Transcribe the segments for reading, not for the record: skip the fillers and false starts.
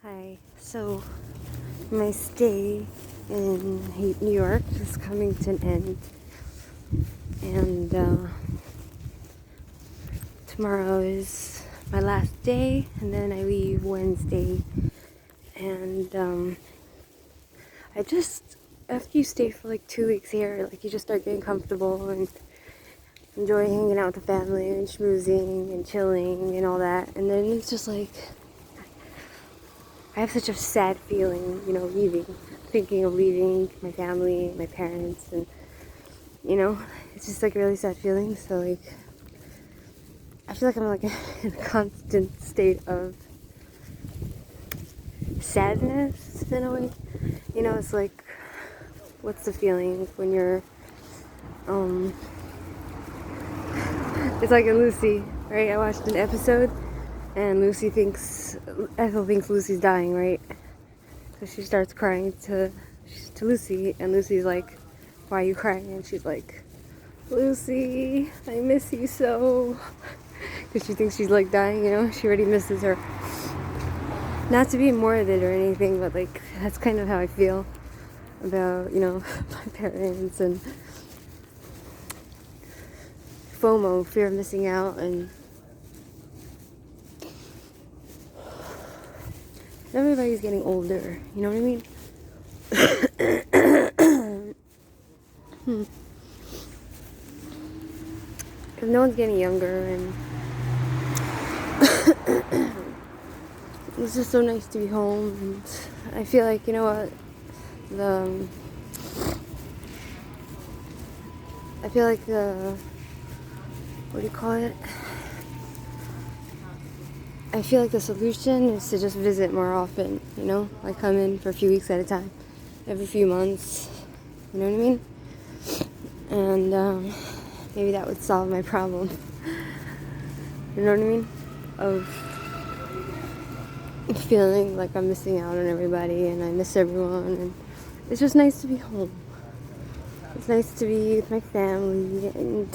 Hi. So, my stay in New York is coming to an end, and tomorrow is my last day, and then I leave Wednesday. And I just, after you stay for like 2 weeks here, like you just start getting comfortable and enjoy hanging out with the family and schmoozing and chilling and all that. And then it's just like, I have such a sad feeling, leaving, thinking of leaving my family, my parents, and, it's just like a really sad feeling. So, like, I feel like I'm like in a constant state of sadness in a way. It's like, what's the feeling when you're, it's like in Lucy, right? I watched an episode, and Ethel thinks Lucy's dying, right? So she starts crying to Lucy, and Lucy's like, "Why are you crying?" And she's like, "Lucy, I miss you so." Because she thinks she's like dying, she already misses her. Not to be morbid or anything, but like, that's kind of how I feel about, my parents and FOMO, fear of missing out, and everybody's getting older, you know what I mean? Because no one's getting younger, and it's just so nice to be home. And I feel like, I feel like what do you call it? I feel like the solution is to just visit more often, like come in for a few weeks at a time, every few months, you know what I mean? And maybe that would solve my problem, you know what I mean? Of feeling like I'm missing out on everybody and I miss everyone, and it's just nice to be home. It's nice to be with my family, and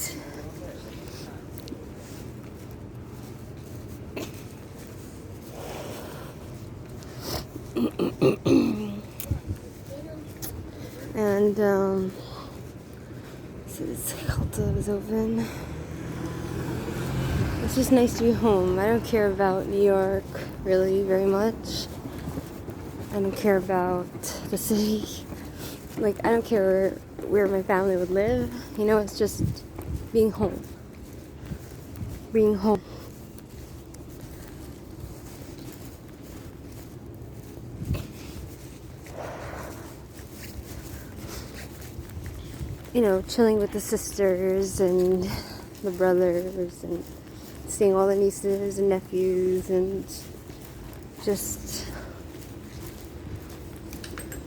so this Calta was open. It's just nice to be home. I don't care about New York really very much. I don't care about the city. Like, I don't care where my family would live. It's just being home. Being home. Chilling with the sisters and the brothers and seeing all the nieces and nephews, and just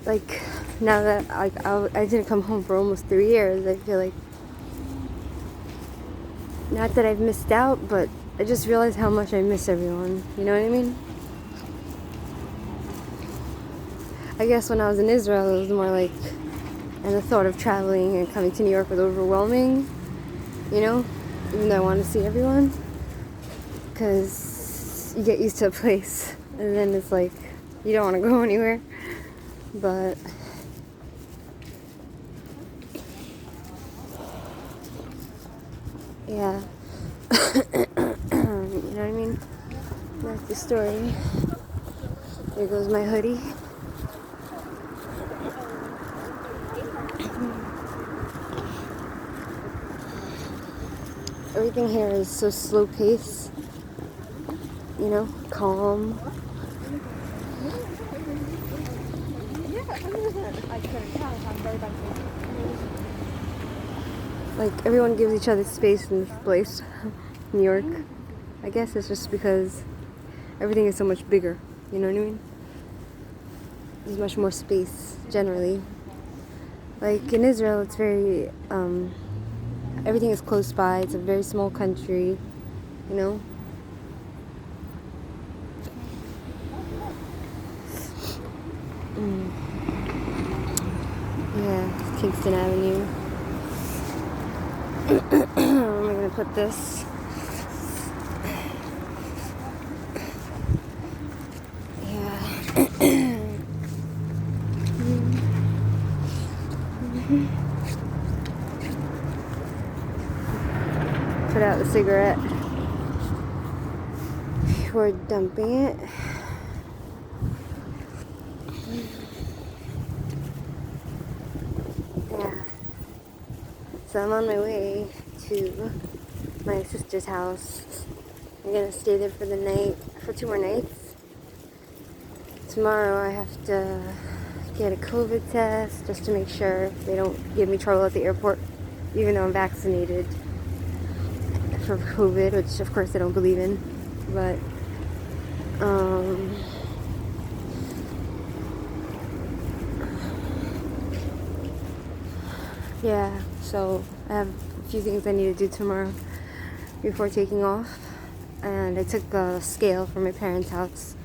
like, now that I didn't come home for almost 3 years, I feel like, not that I've missed out, but I just realized how much I miss everyone. You know what I mean? I guess when I was in Israel, it was more like, and the thought of traveling and coming to New York was overwhelming, even though I want to see everyone, because you get used to a place, and then it's like, you don't want to go anywhere, but yeah, you know what I mean? That's the story. There goes my hoodie. Everything here is so slow paced, calm. Like, everyone gives each other space in this place, New York. I guess it's just because everything is so much bigger, you know what I mean? There's much more space, generally. Like, in Israel, it's very, everything is close by. It's a very small country, Yeah, Kingston Avenue. Where am I going to put this? Yeah. Put out the cigarette before dumping it. Yeah. So I'm on my way to my sister's house. I'm gonna stay there for the night, for 2 more nights. Tomorrow I have to get a COVID test just to make sure they don't give me trouble at the airport, even though I'm vaccinated for COVID, which of course I don't believe in. But yeah, so I have a few things I need to do tomorrow before taking off. And I took a scale from my parents' house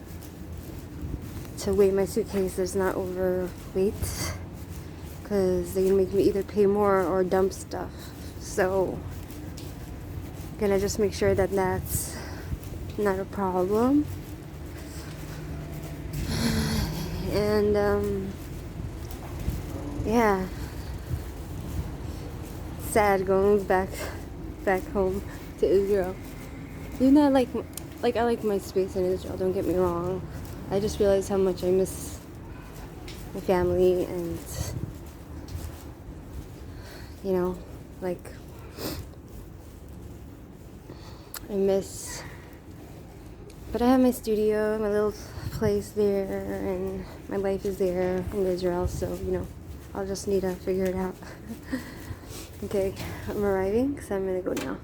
to weigh my suitcases not overweight, because they're gonna make me either pay more or dump stuff. So gonna just make sure that that's not a problem. And yeah, sad going back home to Israel. You know, like I like my space in Israel, don't get me wrong. I just realized how much I miss my family, and you know, like I miss, but I have my studio, my little place there, and my life is there in Israel, so you know, I'll just need to figure it out. Okay, I'm arriving, so I'm gonna go now.